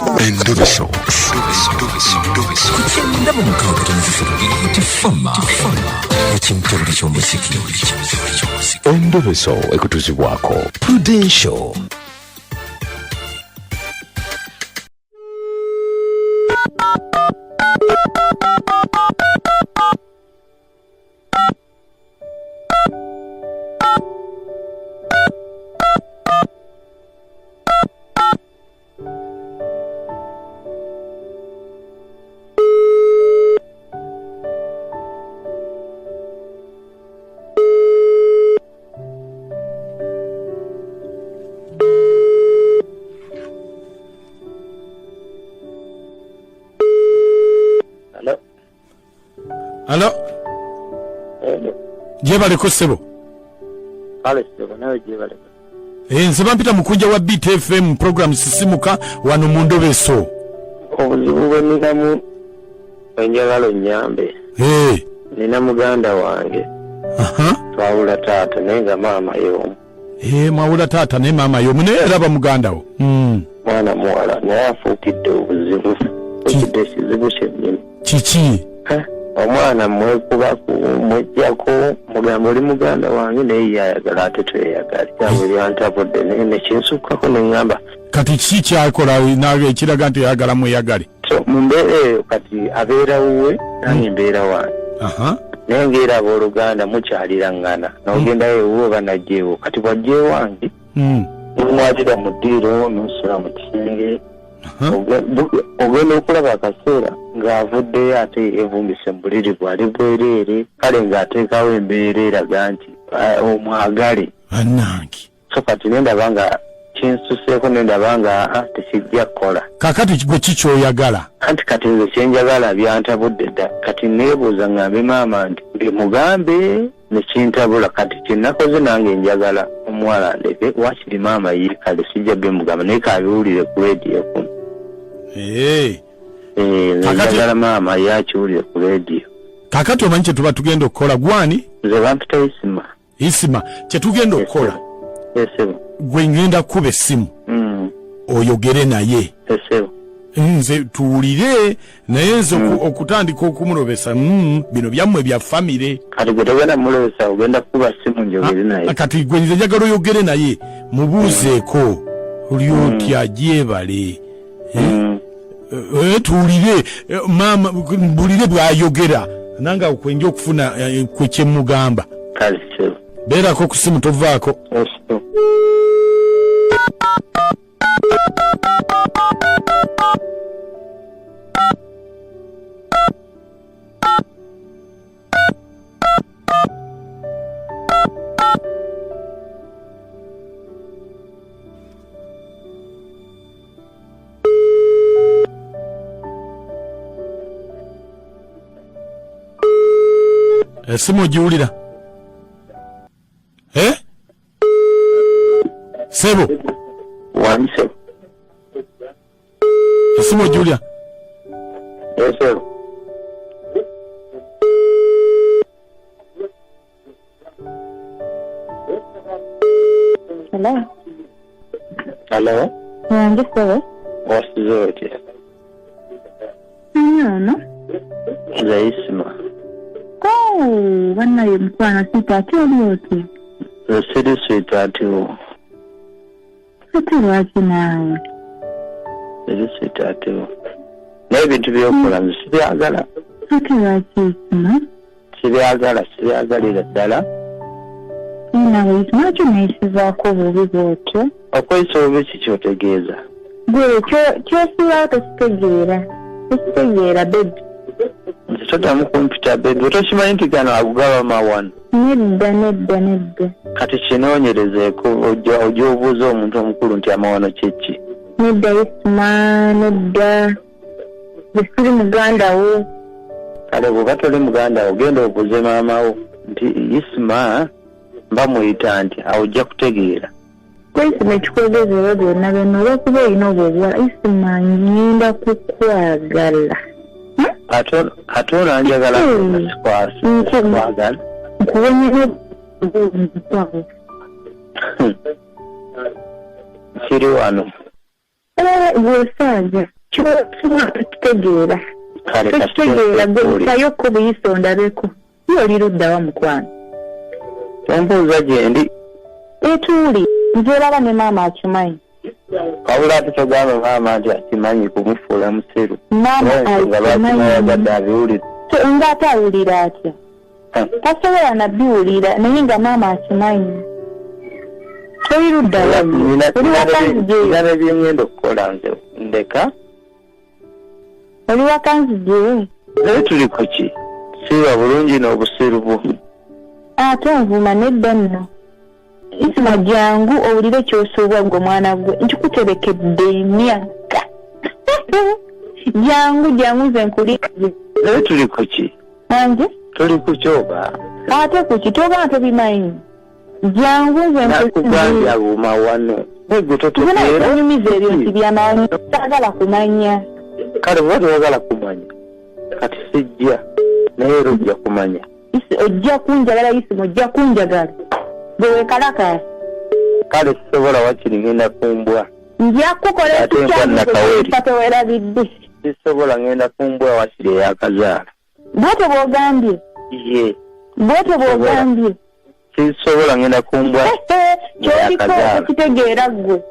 Endobeso. Endobeso ekutuzibwako Prudential. Hello? Hello. Jebale ko sebo. Kale sebo nawe jebale. Nseba mpita mukunja wa BTFM program sisimuka wano mu Ndobeso. Obuzibu bwe ninamu enjagalo nyambe. Nina muganda wange. Twawula taata nenga maama y'omu. Mwawula taata ne maama y'omu naye eraba muganda wo. Mwana muwala naye afuukidde obuzibu. Ekidde ekizibu kyennyini. Kiki? Omwana mwekubaku mwejjako mugamba oli muganda wange naye yayagala ate tweyagala kyabwe byantabudde nekinsukkako neŋŋamba kati kiki kyakola nawe ekiraga nti yayagala mweyagale so mu mbeera eyo kati abeera wuwe nange mbeera wange naye ng'eraba oluganda mukyaliraŋŋana n'ogendayo ewuwe banajjeewo kati bwajja ewange nomwatira mu ddiiro nosula mu kisenge ogenda okulaba akaseera ng'avuddeyo ate evumbise mu buliri bwali bwereere kale ng'ateekawo embeera eraga nti omwagale annange so kati nendaba nga kinsuseeko nendaba nga tekijja kukola kakati gwe kikyoyagala anti kati nze kyenjagala byantabudde dda kati neebuuza ŋŋambe maama nti mugambe nekintabula kati kyenakoze nange njagala omuwala ndeke wakiri maama yiikale sijja bemugamba naye kabiwulire ku rediyo kuno njagala maama yakiwulire ku rediyo kakati omanyi kyetuba tugenda okukola gwani nze bampita isima kyetugenda okukola gwe ngenda kuba essimu oyogere naye nze tuwulire naye nze okutandika okumulobesa bino byammwe bya famire kati gwe togenda mulobesa ogenda kuba ssimu njogere naye kati gwe nze njagala oyogere naye mubuuzeeko oli otya gyebale tuwulire maama mbulire bw'ayogera nange okwenja okufuna kwe kyemugamba kale beerako ku ssimu tovaako essimu ogiwulira sebo wanise essimu ogiwulira sebo hello yange sebo wasize otya nze isima bannaye mukwana sitaati oli oti siri sitaatiwo ate lwaki naawe siri sitaatiwo naye ebintu byokola nze sibyagala ate lwaki isima sibyagalira ddala nawe lwaki neesizaako obubi bwotyo okweyisa obubi kikyotegeeza gwe kyosibawo tekitegeera bebi nze todamu kumpita bebi otokimanyi nti gano agugaba mawano nedda kati kinoonyerezeeko ojja obuuza omuntu omukulu nti amawano kyeki nedda isima nedda besiri muganda wo kale bw'oba toli muganda wo genda obuuze maama wo nti isima mba muyita nti ojja kutegeera isima ekikwegezebwa byonna byonna olwokuba olina obwo obuwala isima ngenda kukwagala ate olanjagala sikwagala nkubonye kiri wano Gwosaja kyosobola tukitegeera tukitegeera gwesayo ko buyisa ondabeko yoli luddawa mukwano tombuuza gye ndi etuuli nze olaba ne maama akimanyi wabula ate togamba maama nti akimanyi kumufuula museru maama lwakimayagadde abiwulire nga ate awulira atya tasobola nabiwulira naye nga maama akimanyi toli luddawa oli wakanzigye ne byengenda okukola nze ndeka oli wakanzigye naye tuli ku ki siba bulungi n'obusiru bwo ate nvuma nedda nno isima jangu owulire ky'osuubwa gwe mwana gwe nkikuterekedde emyaka jangu nze nkulize naye tuli ku ki anje tuli ku kyoba ate ku ki toba tobimanyi jangu nze nakugambye abuma wano egwe totegeera onyumiza ebyo nti byamanyi saagala kumanya kale bwe toyagala kumanya kati sijja naye era ojja kumanya ojja kunjagala isimu ojja kunjagala gwe wekalakaasi kale sisobola wakiri ngenda kumbwa nja kukola ekikyatewerabidde sisobola ngenda kumbwa wakiri eyakazaala bwete bwogambye ye bwete bwogambye sisobola ngenda kumbwa kyoliko okitegeera ggwe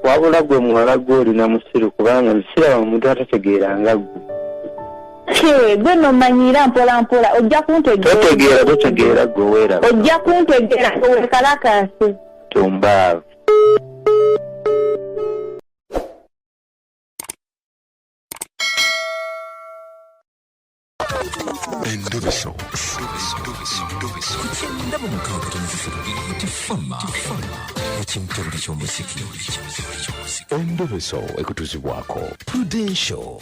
wabula gwe muwala gwe olina musiru kubanga nsiraba omuntu atategeeranga ggwe gwe nomanyira mpolampola ojja kuntegeera totegeera gwe weeraba ojja kuntegeera wekalakaase tumbaavu Endobeso. ndaba mukaaga tonzisiro tifama ekinteruli ky'omuziki Endobeso ekutuzibwako Prudential.